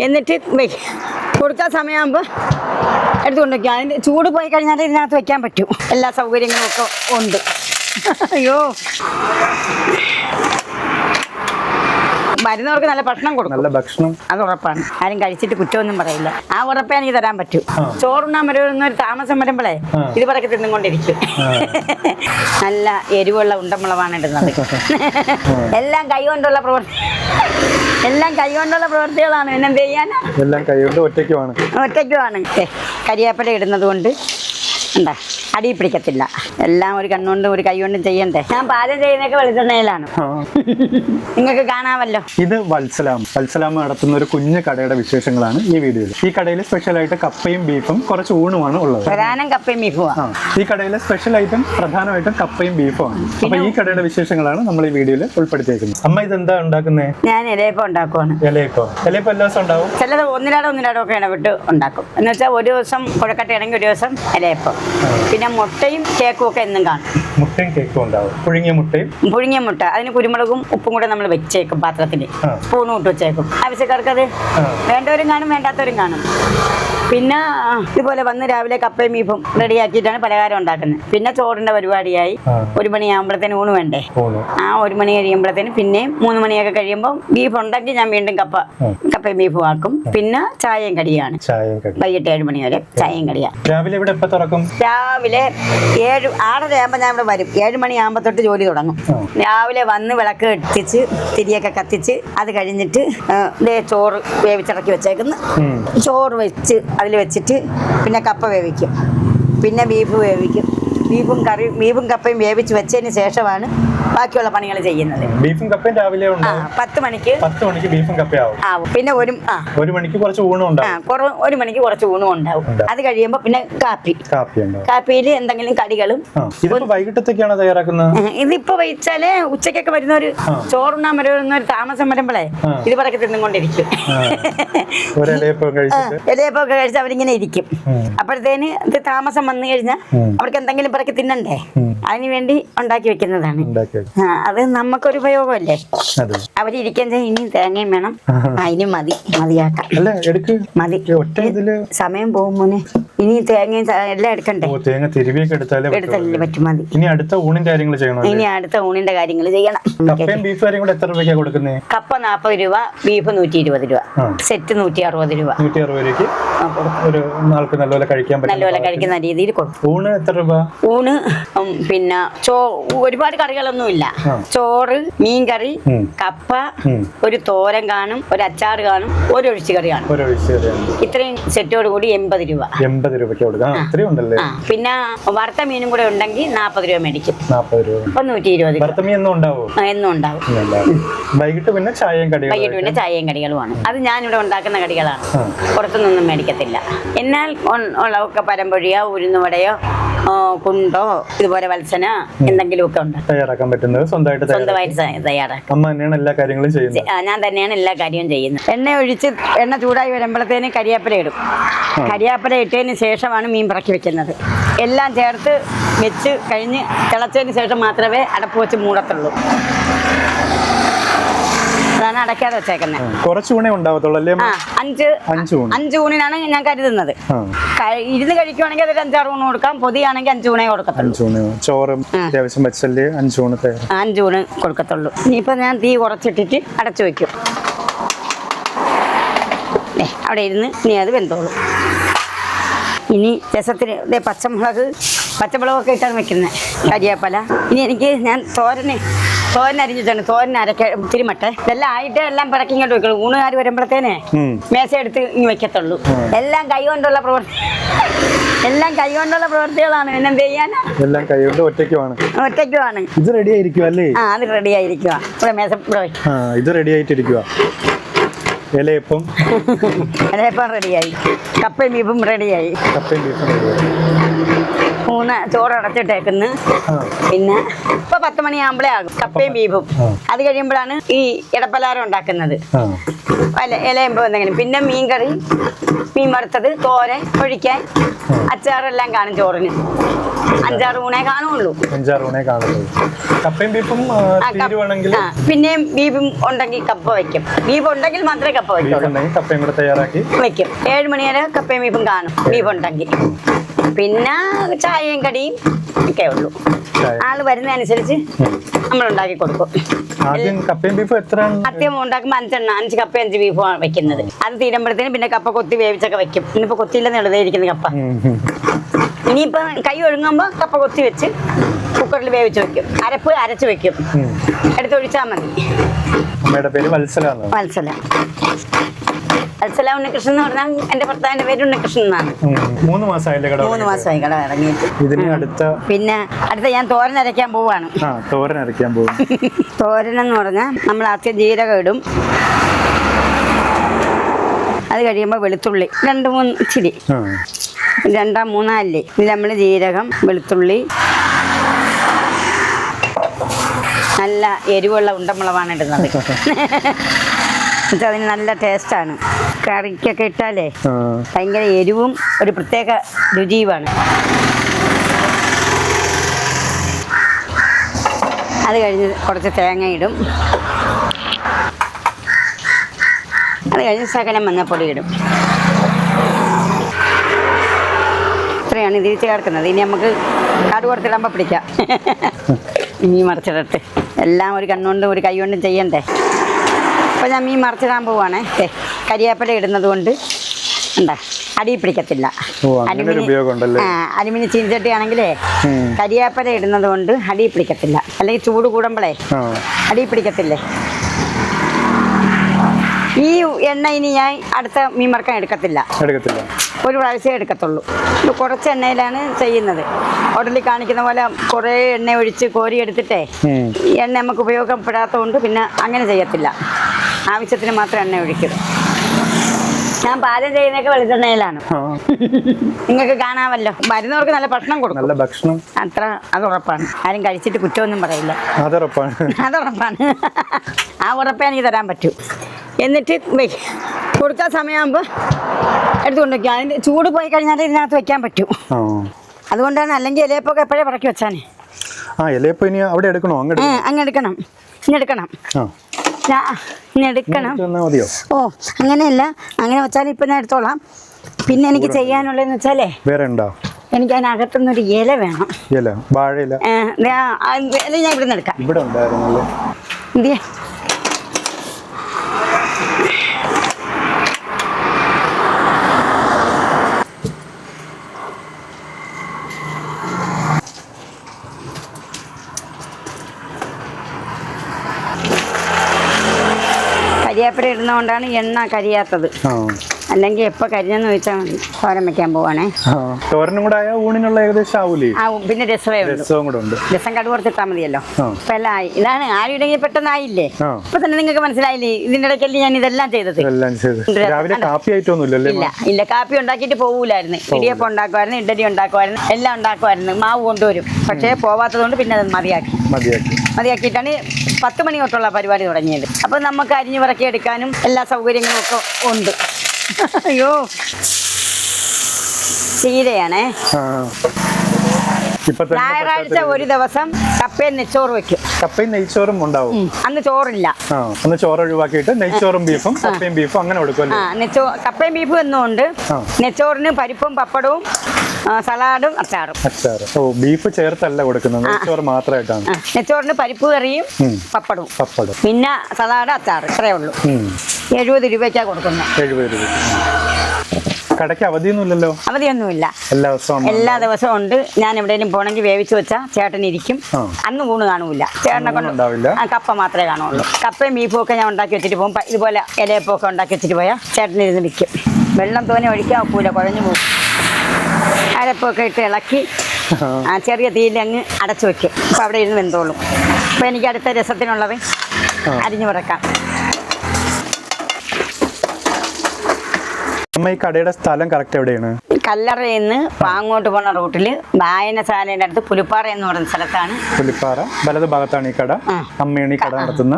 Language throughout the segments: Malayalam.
എന്നിട്ട് കൊടുക്കാൻ സമയമാകുമ്പോൾ എടുത്തുകൊണ്ട് വയ്ക്കും. അതിൻ്റെ ചൂട് പോയി കഴിഞ്ഞാൽ ഇതിനകത്ത് വയ്ക്കാൻ പറ്റും. എല്ലാ സൗകര്യങ്ങളും ഒക്കെ ഉണ്ട്. അയ്യോ, വരുന്നവർക്ക് നല്ല ഭക്ഷണം കൊടുക്കും. നല്ല ഭക്ഷണം അത് ഉറപ്പാണ്. ആരും കഴിച്ചിട്ട് കുറ്റമൊന്നും പറയില്ല. ആ ഉറപ്പേ എനിക്ക് തരാൻ പറ്റൂ. ചോറുണ്ണാൻ വരുന്നൊരു താമസം വരുമ്പോഴേ ഇത് പറക്കി തിന്നുകൊണ്ടിരിക്കും. നല്ല എരിവുള്ള ഉണ്ടമുളവാണ് ഇടുന്നത്. എല്ലാം കൈകൊണ്ടുള്ള പ്രവൃത്തികളാണ്. എന്നെന്ത് ചെയ്യാനാ? എല്ലാം കൈകൊണ്ട് ഒറ്റയ്ക്കുമാണ്. കരിയാപ്പല ഇടുന്നത് കൊണ്ട് എന്താ അടി പിടിക്കത്തില്ല. എല്ലാം ഒരു കണ്ണുകൊണ്ടും ഒരു കൈ കൊണ്ടും ചെയ്യണ്ടേ. ഞാൻ പാചകം ചെയ്യുന്നതൊക്കെ വെളിച്ചെണ്ണയിലാണ്. നിങ്ങൾക്ക് കാണാമല്ലോ. ഇത് വത്സലാമ നടത്തുന്ന ഒരു കുഞ്ഞു കടയുടെ വിശേഷങ്ങളാണ് ഈ വീഡിയോയിൽ. ഈ കടയിൽ സ്പെഷ്യലായിട്ട് കപ്പയും ബീഫും കുറച്ച് ഊണുമാണ് ഉള്ളത്. പ്രധാനം കപ്പയും ബീഫുമാണ്. ഈ കടയിലെ സ്പെഷ്യൽ ഐറ്റം പ്രധാനമായിട്ടും കപ്പയും ബീഫുമാണ്. അപ്പൊ ഈ കടയുടെ വിശേഷങ്ങളാണ് നമ്മൾ ഈ വീഡിയോയിൽ ഉൾപ്പെടുത്തിയേക്കുന്നത്. അമ്മ ഇതെന്താ ഉണ്ടാക്കുന്നത്? ഞാൻ ഇലയപ്പം ഉണ്ടാക്കുവാണ്. ഇലയപ്പം എല്ലാ ദിവസം ഉണ്ടാവും? ചിലത് ഒന്നിലാടം ഒക്കെ ഇടവിട്ട് ഉണ്ടാക്കും. എന്ന് വെച്ചാൽ ഒരു ദിവസം കുഴക്കട്ടയാണെങ്കിൽ ഒരു ദിവസം ഇലയപ്പം. പിന്നെ മുട്ടയും കേക്കും ഒക്കെ എന്നും കാണും. മുട്ടയും കേക്കും ഉണ്ടാവും. പുഴുങ്ങിയ മുട്ട അതിന് കുരുമുളകും ഉപ്പും കൂടെ നമ്മൾ വെച്ചേക്കും. പാത്രത്തിൽ സ്പൂണും ഇട്ട് വെച്ചേക്കും. ആവശ്യക്കാർക്ക് അത് വേണ്ടവരും കാണും, വേണ്ടാത്തവരും കാണും. പിന്നെ ഇതുപോലെ വന്ന് രാവിലെ കപ്പയും ബീഫും റെഡിയാക്കിയിട്ടാണ് പലഹാരം ഉണ്ടാക്കുന്നത്. പിന്നെ ചോറിന്റെ പരിപാടിയായി 1 മണിയാകുമ്പോഴത്തേന് ഊണ് വേണ്ടേ. ആ 1 മണി കഴിയുമ്പോഴത്തേന് പിന്നെ 3 മണിയൊക്കെ കഴിയുമ്പോൾ ബീഫ് ഉണ്ടെങ്കിൽ ഞാൻ വീണ്ടും കപ്പയും ബീഫും ആക്കും. പിന്നെ ചായയും കടിയാണ്. വൈകിട്ട് 7 മണി വരെ ചായയും കടിയാണ്. രാവിലെ 6:30 ആകുമ്പോൾ ഞാൻ ഇവിടെ വരും. 7 മണിയാകുമ്പോൾ തൊട്ട് ജോലി തുടങ്ങും. രാവിലെ വന്ന് വിളക്ക് കത്തിച്ച് തിരിയൊക്കെ കത്തിച്ച് അത് കഴിഞ്ഞിട്ട് ചോറ് വേവിച്ചിറക്കി വെച്ചേക്കുന്നു. ചോറ് വെച്ച് അതിൽ വെച്ചിട്ട് പിന്നെ കപ്പ വേവിക്കും. പിന്നെ ബീഫ് വേവിക്കും. ബീഫും കപ്പയും വേവിച്ച് വെച്ചതിന് ശേഷമാണ് ബാക്കിയുള്ള പണികൾ ചെയ്യുന്നത്. ബീഫും കപ്പയും രാവിലെ 10 മണിക്ക് ബീഫും കപ്പയും ആവും. പിന്നെ 1 മണിക്ക് കുറച്ച് ഊണും ഉണ്ടാവും. 1 മണിക്ക് കുറച്ച് ഊണും ഉണ്ടാവും. അത് കഴിയുമ്പോൾ പിന്നെ കാപ്പിയിൽ എന്തെങ്കിലും കടികളും. വൈകിട്ടത്തേക്കാണ് തയ്യാറാക്കുന്നത്. ഇതിപ്പോ വെച്ചാല് ഉച്ചക്കൊക്കെ വരുന്നവര് ചോറുണ്ണാൻ വരുന്നൊരു താമസം വരുമ്പോഴേ ഇത് പറക്കി തിന്നുകൊണ്ടിരിക്കും. ഇലയപ്പൊക്കെ കഴിച്ച് അവരിങ്ങനെ ഇരിക്കും. അപ്പോഴത്തേന് ഇത് താമസം വന്നു കഴിഞ്ഞാൽ അവർക്ക് എന്തെങ്കിലും പറക്കി തിന്നണ്ടേ. അതിന് വേണ്ടി ഉണ്ടാക്കി വെക്കുന്നതാണ്. അത് നമുക്കൊരു ഉപയോഗമല്ലേ. അവരിരിക്കാൻ ഇനി തേങ്ങയും വേണം. അതിന് മതിയാക്കാം. സമയം പോകും മോനെ. ഇനി തേങ്ങയും എല്ലാം എടുക്കണ്ടേ. എടുത്താലേ പറ്റും. മതി. ഇനി അടുത്ത ഊണിന്റെ കാര്യങ്ങൾ ചെയ്യണം. കപ്പ 40 രൂപ, ബീഫ് 120 രൂപ, സെറ്റ് 160 രൂപ. 160 രൂപയ്ക്ക് നല്ലപോലെ കഴിക്കുന്ന രീതിയിൽ കൊടുക്കും. ഊണ് എത്ര രൂപ? ഊണ് പിന്നെ ഒരുപാട് കറികളൊന്നുമില്ല. ചോറ്, മീൻകറി, കപ്പ, ഒരു തോരൻ കാണും, ഒരു അച്ചാർ കാണും, ഒരു ഒഴിച്ചു കറി കാണും. ഇത്രയും സെറ്റോട് കൂടി 80 രൂപ. 80 രൂപയ്ക്ക് കൊടുക്കാം. പിന്നെ വറുത്ത മീനും കൂടെ ഉണ്ടെങ്കിൽ 40 രൂപ മേടിക്കും. 120. വറുത്ത മീൻ എന്നും ഉണ്ടാവും. വൈകിട്ട് പിന്നെ ചായയും കടികളുമാണ്. അത് ഞാനിവിടെ ഉണ്ടാക്കുന്ന കടികളാണ്. പുറത്തുനിന്നൊന്നും മേടിക്കത്തില്ല. എന്നാൽ ഉള്ളതൊക്കെ പരമ്പൊഴിയോ ഉഴുന്നുവടയോ കുണ്ടോ ഇതുപോലെ വത്സന എന്തെങ്കിലുമൊക്കെ ഉണ്ട് തയ്യാറാക്കാൻ പറ്റുന്നത് സ്വന്തമായിട്ട് തയ്യാറാക്കാം. അമ്മ തന്നെയാണ് എല്ലാ കാര്യങ്ങളും ചെയ്യുന്നത്. ഞാൻ തന്നെയാണ് എല്ലാ കാര്യവും ചെയ്യുന്നത്. എണ്ണ ചൂടായി വരുമ്പോഴത്തേന് കരിയാപ്പല ഇടും. കരിയാപ്പല ഇട്ടതിന് ശേഷമാണ് മീൻ പറക്കി വെക്കുന്നത്. എല്ലാം ചേർത്ത് വെച്ച് കഴിഞ്ഞ് തിളച്ചതിന് ശേഷം മാത്രമേ അടപ്പ് വെച്ച് മൂടത്തുള്ളൂ. അതാണ് അടയ്ക്കാതെ വെച്ചേക്കുന്നത്. കുറച്ച് ഊണേ ഉണ്ടാവത്തുള്ളൂ അല്ലേ? 5 ഊണിനാണ് ഞാൻ കരുതുന്നത്. ഇരുന്ന് കഴിക്കുവാണെങ്കിൽ അതൊരു 5-6 ഊണ് കൊടുക്കാം. പൊതിയാണെങ്കിൽ 5 ഊണേ കൊടുക്കത്തുള്ളൂ. ചോറും 5 ഊണ് കൊടുക്കത്തുള്ളൂ. ഇനിയിപ്പോ ഞാൻ തീ കുറച്ചിട്ടിട്ട് അടച്ചു വെക്കും. അവിടെ ഇരുന്ന് ഇനി അത് വെന്തോളും. ഇനി രസത്തിന് പച്ചമുളകൊക്കെ ഇട്ടാണ് വെക്കുന്നത്. കരിയാപ്പല. ഇനി ഞാൻ തോരൻ അരിഞ്ഞിട്ടുണ്ട്. തോരൻ തിരുമട്ടെ. ഇതെല്ലാം ആയിട്ട് എല്ലാം പിറക്കി ഇങ്ങോട്ട് വെക്കുള്ളൂ. ഊണുകാർ വരുമ്പോഴത്തേനെ മേശ എടുത്ത് ഇങ്ങ് വെക്കത്തുള്ളൂ. എല്ലാം കൈകൊണ്ടുള്ള പ്രവൃത്തികളാണ്. എന്നെന്ത് ചെയ്യാനാ? എല്ലാം കൈകൊണ്ട് ഒറ്റയ്ക്കുമാണ്. ഇത് റെഡി ആയിരിക്കും അല്ലേ? അത് റെഡി ആയിരിക്കുക. ഇവിടെ മേശ ഇത് റെഡി ആയിട്ടിരിക്കുക. ഇലയപ്പം റെഡിയായി. കപ്പയും ബീഫും റെഡിയായി. ചോറ് അടച്ചിട്ടേക്കുന്നു. പിന്നെ ഇപ്പൊ 10 മണിയാകുമ്പോഴേ ആകും കപ്പയും ബീഫും. അത് കഴിയുമ്പോഴാണ് ഈ ഇടപ്പലാരം ഉണ്ടാക്കുന്നത്. ഇലയുമ്പോ എന്തെങ്കിലും. പിന്നെ മീൻകറി, മീൻ വറുത്തത്, തോരൻ, ഒഴിക്കാൻ, അച്ചാറെല്ലാം കാണും ചോറിന്. 5-6 ഊണേ കാണുള്ളൂ. 5-6 ഊണേ കാണുള്ളൂ. കപ്പയും ബീഫും പിന്നെയും ബീഫും ഉണ്ടെങ്കിൽ കപ്പ വെക്കും. ബീഫ് ഉണ്ടെങ്കിൽ മാത്രമേ കപ്പ വയ്ക്കുള്ളൂ. കപ്പയും കൂടെ തയ്യാറാക്കി വെക്കും. 7 മണി വരെ കപ്പയും ബീഫും കാണും ബീഫ് ഉണ്ടെങ്കിൽ. പിന്നെ ചായയും കടിയും ഒക്കെ ഉള്ളൂ. ആള് വരുന്നതനുസരിച്ച് നമ്മൾ ഉണ്ടാക്കി കൊടുക്കും. അത്യം ഉണ്ടാക്കുമ്പോ 5 കപ്പ 5 ബീഫും വെക്കുന്നത്. അത് തീരുമ്പോഴത്തേനും പിന്നെ കപ്പ കൊത്തി വേവിച്ചൊക്കെ വെക്കും. ഇന്നിപ്പോ കൊത്തിയില്ലെന്ന് എഴുതിയിരിക്കുന്ന കപ്പ. ഇനിയിപ്പോ കൈ ഒഴുങ്ങുമ്പോ കപ്പ കൊത്തി വെച്ച് കുക്കറിൽ വേവിച്ച് വെക്കും. അരപ്പ് അരച്ച് വെക്കും. എടുത്തൊഴിച്ചാൽ മതി. വത്സല ഉണ്ണികൃഷ്ണൻ എന്ന് പറഞ്ഞാൽ എന്റെ ഭർത്താവിന്റെ പേര് ഉണ്ണികൃഷ്ണൻ എന്നാണ്. 3 മാസമായി കട ഇറങ്ങിയിട്ട്. പിന്നെ അടുത്ത ഞാൻ തോരൻ അരയ്ക്കാൻ പോവാണ്. തോരനെന്ന് പറഞ്ഞാൽ നമ്മൾ ആദ്യം ജീരകം ഇടും. അത് കഴിയുമ്പോൾ വെളുത്തുള്ളി 2-3 ഇച്ചിരി 2-3 അല്ലി. ഇതിൽ നമ്മൾ ജീരകം, വെളുത്തുള്ളി, നല്ല എരിവുള്ള ഉണ്ടമുളകാണ് ഇടുന്നത്. അതിന് നല്ല ടേസ്റ്റാണ്. കറിക്കൊക്കെ ഇട്ടാലേ ഭയങ്കര എരിവും ഒരു പ്രത്യേക രുചിയുമാണ്. അത് കഴിഞ്ഞ് കുറച്ച് തേങ്ങ ഇടും. അത് കഴിഞ്ഞ് ശകലം മഞ്ഞപ്പൊടി ഇടും. ഇത്രയാണ് ഇതിൽ ചേർക്കുന്നത്. ഇനി നമുക്ക് കടുക് കൊടുത്തിടുമ്പോൾ പിടിക്കാം. മീൻ മറിച്ചിടട്ടെ. എല്ലാം ഒരു കണ്ണുകൊണ്ടും ഒരു കൈ കൊണ്ടും ചെയ്യണ്ടേ. അപ്പോൾ ഞാൻ മീൻ മറിച്ചിടാൻ പോവാണേ. കരിവേപ്പില ഇടുന്നത് കൊണ്ട് എന്താ അടി പിടിക്കത്തില്ല. അലുമിനിയം ചീനിച്ചട്ടി ആണെങ്കിലേ കരിവേപ്പില ഇടുന്നത് കൊണ്ട് അടി പിടിക്കത്തില്ല. അല്ലെങ്കിൽ ചൂട് കൂടുമ്പോഴേ അടി പിടിക്കത്തില്ലേ. ഈ എണ്ണ ഇനി ഞാൻ അടുത്ത മീൻ വറുക്കാൻ എടുക്കത്തില്ല. ഒരു പ്രാവശ്യമേ എടുക്കത്തുള്ളൂ. കുറച്ച് എണ്ണയിലാണ് ചെയ്യുന്നത്. ഹോട്ടലിൽ കാണിക്കുന്ന പോലെ കുറേ എണ്ണ ഒഴിച്ച് കോരി എടുത്തിട്ടേ എണ്ണ നമുക്ക് ഉപയോഗപ്പെടാത്തത് കൊണ്ട് പിന്നെ അങ്ങനെ ചെയ്യത്തില്ല. ആവശ്യത്തിന് മാത്രം എണ്ണ ഒഴിക്കും. ഞാൻ പാചകം ചെയ്യുന്നതൊക്കെ വെളിച്ചെണ്ണയിലാണ്. നിങ്ങൾക്ക് കാണാമല്ലോ. വരുന്നവർക്ക് നല്ല ഭക്ഷണം കൊടുക്കും. അത്ര അത് ഉറപ്പാണ്. ആരും കഴിച്ചിട്ട് കുറ്റമൊന്നും പറയില്ല. അതുറപ്പാണ്. ആ ഉറപ്പേ എനിക്ക് തരാൻ പറ്റൂ. എന്നിട്ട് കൊടുക്കാൻ സമയമാകുമ്പോൾ എടുത്തുകൊണ്ട് വയ്ക്കും. അതിൻ്റെ ചൂട് പോയി കഴിഞ്ഞാൽ ഇതിനകത്ത് വെക്കാൻ പറ്റൂ. അതുകൊണ്ടാണ്. അല്ലെങ്കിൽ ഇലയപ്പൊക്കെ എപ്പോഴേ പറക്കി വെച്ചാനേ. അങ്ങ് എടുക്കണം. ഇനി എടുക്കണം. ഓ അങ്ങനെയല്ല. അങ്ങനെ വെച്ചാൽ ഇപ്പം ഞാൻ എടുത്തോളാം. പിന്നെ എനിക്ക് ചെയ്യാനുള്ളതെന്ന് വെച്ചാലേ എനിക്ക് അതിനകത്തുനിന്നൊരു ഇല വേണം. ഇല ഞാൻ ഇവിടെ നിന്ന് എടുക്കാം. എന്തിയാ കരിവേപ്പില ഇടുന്നതുകൊണ്ടാണ് എണ്ണ കരിയാത്തത്. അല്ലെങ്കിൽ എപ്പോൾ കരിഞ്ഞെന്ന് ചോദിച്ചാൽ മതി. തോരൻ വെക്കാൻ പോവാണേ. തോരനും കൂടെ ആയാൽ ഊണിനുള്ള ഏകദേശം ആവൂലേ. പിന്നെ രസവും കൂടെ ഉണ്ട്. രസം കടുക് കുറച്ചിട്ടാൽ മതിയല്ലോ. ഇപ്പം എല്ലാം ആയി. ഇതാണ് ആരുടെങ്കിൽ പെട്ടെന്നായില്ലേ. ഇപ്പൊ തന്നെ നിങ്ങൾക്ക് മനസ്സിലായില്ലേ. ഇതിന്റെ ഇടയ്ക്കല്ലേ ഞാൻ ഇതെല്ലാം ചെയ്തത്. ഇല്ല കാപ്പി ഉണ്ടാക്കിയിട്ട് പോകൂലായിരുന്നു. ഇടിയപ്പം ഉണ്ടാക്കുമായിരുന്നു, ഇഡ്ഡലി ഉണ്ടാക്കുമായിരുന്നു, എല്ലാം ഉണ്ടാക്കുമായിരുന്നു. മാവ് കൊണ്ടുവരും. പക്ഷേ പോവാത്തത് കൊണ്ട് പിന്നെ അത് മതിയാക്കിയിട്ടാണ് 10 മണി തൊട്ടുള്ള പരിപാടി തുടങ്ങിയത്. അപ്പൊ നമുക്ക് അരിഞ്ഞു പറക്കി എടുക്കാനും എല്ലാ സൗകര്യങ്ങളും ഒക്കെ ഉണ്ട്. അയ്യോ ചീരയാണേ. ഞായറാഴ്ച ഒരു ദിവസം കപ്പയും നെച്ചോറ് വെക്കും. കപ്പയും നെയ്ച്ചോറും ഉണ്ടാവും. അന്ന് ചോറില്ല. അന്ന് ചോറ് ഒഴിവാക്കിയിട്ട് നെയ്ച്ചോറും ബീഫും കപ്പയും ബീഫും അങ്ങനെ കൊടുക്കും. കപ്പയും ബീഫും എന്നുകൊണ്ട് നെച്ചോറിന് പരിപ്പും പപ്പടവും സലാഡും അച്ചാറും. ബീഫ് ചേർത്തല്ല കൊടുക്കുന്നത്, നെയ്ച്ചോറ് മാത്രമായിട്ടാണ്. നെച്ചോറിന് പരിപ്പ് കറിയും പപ്പടവും പിന്നെ സലാഡ് അച്ചാറ്. ഇത്രയേ ഉള്ളൂ. 70 രൂപയ്ക്കാണ് കൊടുക്കുന്നത്. 70 രൂപ. കടയ്ക്ക് അവധിയൊന്നുമില്ലല്ലോ. അവധിയൊന്നുമില്ല. എല്ലാ ദിവസവും ഉണ്ട്. ഞാൻ എവിടെയെങ്കിലും പോണെങ്കിൽ വേവിച്ച് വെച്ചാൽ ചേട്ടൻ ഇരിക്കും. അന്ന് ഊണ് കാണൂല. ചേട്ടനെ കൊണ്ട് കപ്പ മാത്രമേ കാണുള്ളൂ. കപ്പയും ബീഫും ഒക്കെ ഞാൻ ഉണ്ടാക്കി വെച്ചിട്ട് പോകും. ഇതുപോലെ ഇലയപ്പൊക്കെ ഉണ്ടാക്കി വെച്ചിട്ട് പോയാൽ ചേട്ടനിരുന്ന് വിൽക്കും. വെള്ളം തോനെ ഒഴിക്കാൻ ഒക്കൂല, കുഴഞ്ഞു പോകും. അരപ്പൊക്കെ ഇട്ട് ഇളക്കി ചെറിയ തീയിൽ അങ്ങ് അടച്ചു വെക്കും. അപ്പോൾ അവിടെ ഇരുന്ന് വെന്തോളും. അപ്പോൾ എനിക്ക് അടുത്ത രസത്തിനുള്ളത് അരിഞ്ഞു പറക്കാം. ഈ കടയുടെ സ്ഥലം കറക്റ്റ് എവിടെയാണ്? കല്ലറയിൽ നിന്ന് പാങ്ങോട്ട് പോണ റൂട്ടില് വായനശാലയുടെ അടുത്ത് പുലിപ്പാറ എന്ന് പറയുന്ന സ്ഥലത്താണ്. പുലിപ്പാറ വലത് ഭാഗത്താണ് ഈ കട. അമ്മയാണ് ഈ കട നടത്തുന്ന.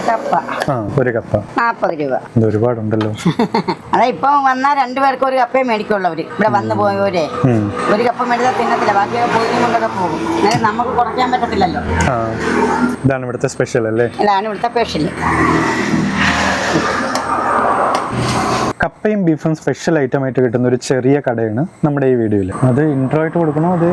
കപ്പ ഒരു കപ്പ 40 രൂപ. ഇത് ഒരുപാടുണ്ടല്ലോ. അതാ ഇപ്പൊ വന്നാൽ 2 പേർക്ക് ഒരു കപ്പയെ മേടിക്കുള്ളവര്. ഇവിടെ വന്നു പോയവരെ ഒരു കപ്പ മേടിച്ചാൽ തിന്നത്തില്ല, ബാക്കിയൊക്കെ പോയി കൊണ്ടൊക്കെ പോകും. അതായത് നമുക്ക് കുറയ്ക്കാൻ പറ്റത്തില്ലല്ലോ. ഇതാണ് ഇവിടുത്തെ സ്പെഷ്യൽ അല്ലേ? ഇതാണ് ഇവിടുത്തെ സ്പെഷ്യൽ. കപ്പയും ബീഫും സ്പെഷ്യൽ ഐറ്റം ആയിട്ട് കിട്ടുന്ന ഒരു ചെറിയ കടയാണ് നമ്മുടെ ഈ വീഡിയോയിൽ. അത് ഇൻട്രോ ആയിട്ട് കൊടുക്കണോ? അത്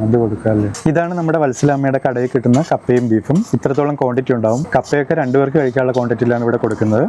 അത് കൊടുക്കാല്ലേ. ഇതാണ് നമ്മുടെ വത്സലാമ്മയുടെ കടയിൽ കിട്ടുന്ന കപ്പയും ബീഫും. ഇത്രത്തോളം ക്വാണ്ടിറ്റി ഉണ്ടാവും. കപ്പയൊക്കെ 2 പേർക്ക് കഴിക്കാനുള്ള ക്വാണ്ടിറ്റിയിലാണ് ഇവിടെ കൊടുക്കുന്നത്.